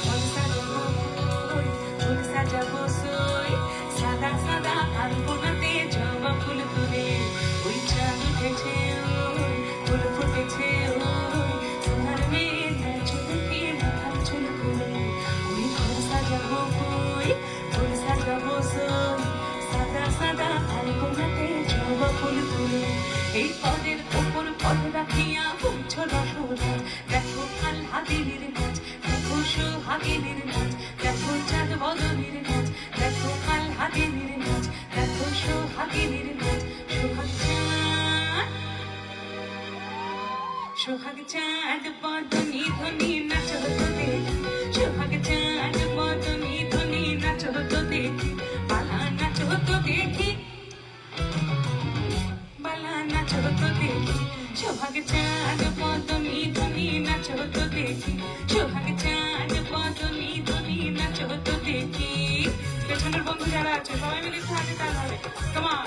ঘর সাজাবো কই, ফুল সাজাবো সই, সাদা সাদা আলপনাতে জবা ফুল তুলে, ওই চাঁদ উঠেছে ওই, ফুল ফুটেছে ওই, সোনার মেয়ের চুলকে মাথার চুল খুলে, ওই ঘর সাজাবো কই, ফুল সাজাবো সই, সাদা সাদা আলপনাতে জবা ফুল তুলে, এই পদের ওপর পদ রাখিয়া বুঝছো রসরাজ, দেখো আল্লাদিনীর নাচ, দেখো সোহাগিনীর নাচ, দেখো চাঁদ বদনীর নাচ, দেখো আল্লাদিনীর নাচ, দেখো সোহাগিনীর নাচ, সোহাগ চাঁদ, সোহাগ চাঁদ বদনী ধ্বনি নাচ হতো দেখি, সোহাগ চাঁদ বদনী ধ্বনি নাচ হতো দেখি, পালা নাচ হতো দেখি, বালা নাচ হতো দেখি, সোহাগ চাঁদ বদনী ধ্বনি নাচ হতো দেখি, সোহাগ চাঁদ বদনী ধ্বনি নাচ হতো দেখি। পেছনের বন্ধু যারা আছে সবাই মিলে হাতে তাল হবে, তোমার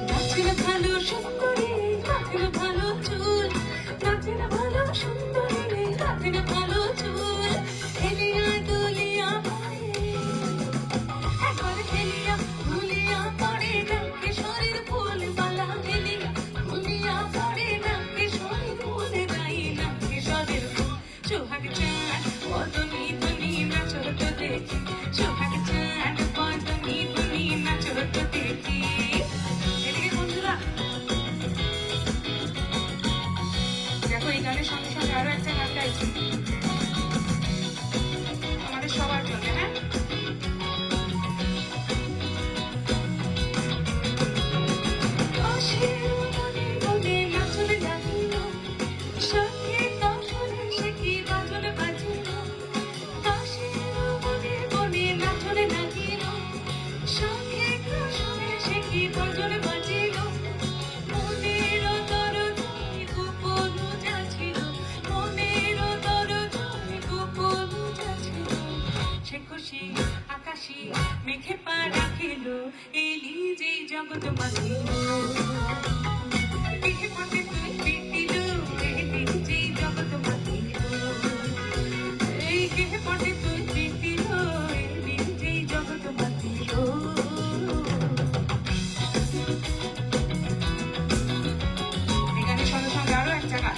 নাচের ভালো সুন্দরী, নাচের ভালো চুল, নাচের ভালো সুন্দরী, নাচের ভালো চুল, হেলিয়া দুলিয়া পড়ে, একবার হেলিয়া দুলিয়া পড়ে, নাকে শরীর ফুল বালা, হেলিয়া দুলিয়া পড়ে, নাকে শরীর ফুল নাই, নাকে শরীর ফুল, সোহাগ চাঁদ বদনী ধ্বনি নাচ হতো দেখি, সোহাগ চাঁদ বদনী ধ্বনি নাচ হতো দেখি। এদিকে বন্ধুরা দেখো, এই গানের সঙ্গে সঙ্গে আরো একটা গান গাইছি আমাদের সবার জন্য, হ্যাঁ? খুশি আকাশি মেঘে পা রাখিল, এলি যে জগৎ মাখিল, মেঘে পথে তুই পিটিল, এলি যে জগৎ মাখিল, এই মেঘে পথে তুই পিটিল, এলি যে জগৎ মাখিল। এই গানের সঙ্গে সঙ্গে আরো একটা গান,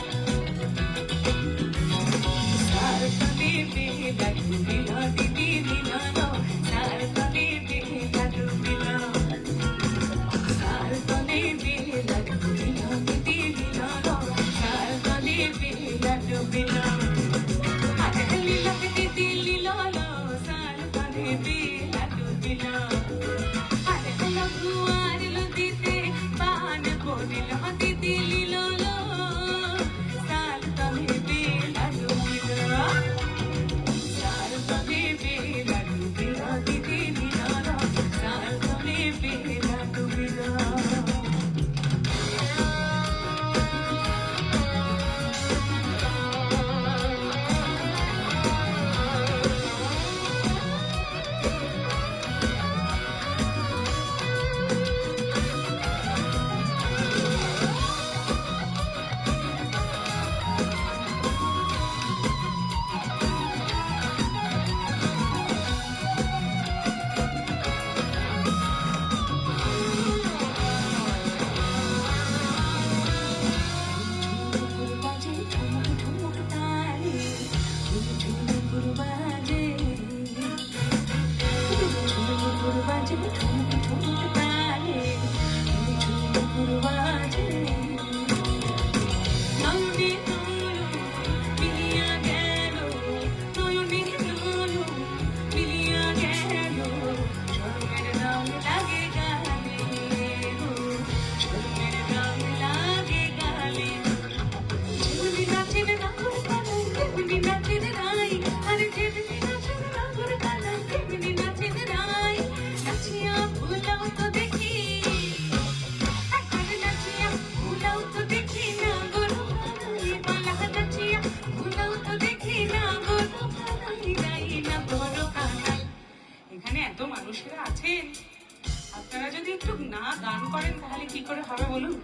তাহলে কি করে হবে বলুন?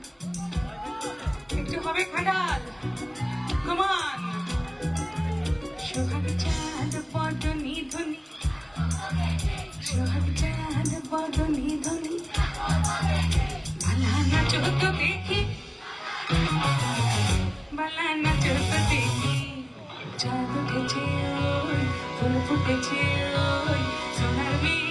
একটু হবে খাটাল। কমান। সোহাগ চাঁদ বড় নিধনি, সোহাগ চাঁদ বড় নিধনি, বালা নাচো তো দেখি, বালা নাচো তো দেখি। চাঁদ উঠেছে ওই, ফুল ফুটেছে ওই, সোনার মেয়ে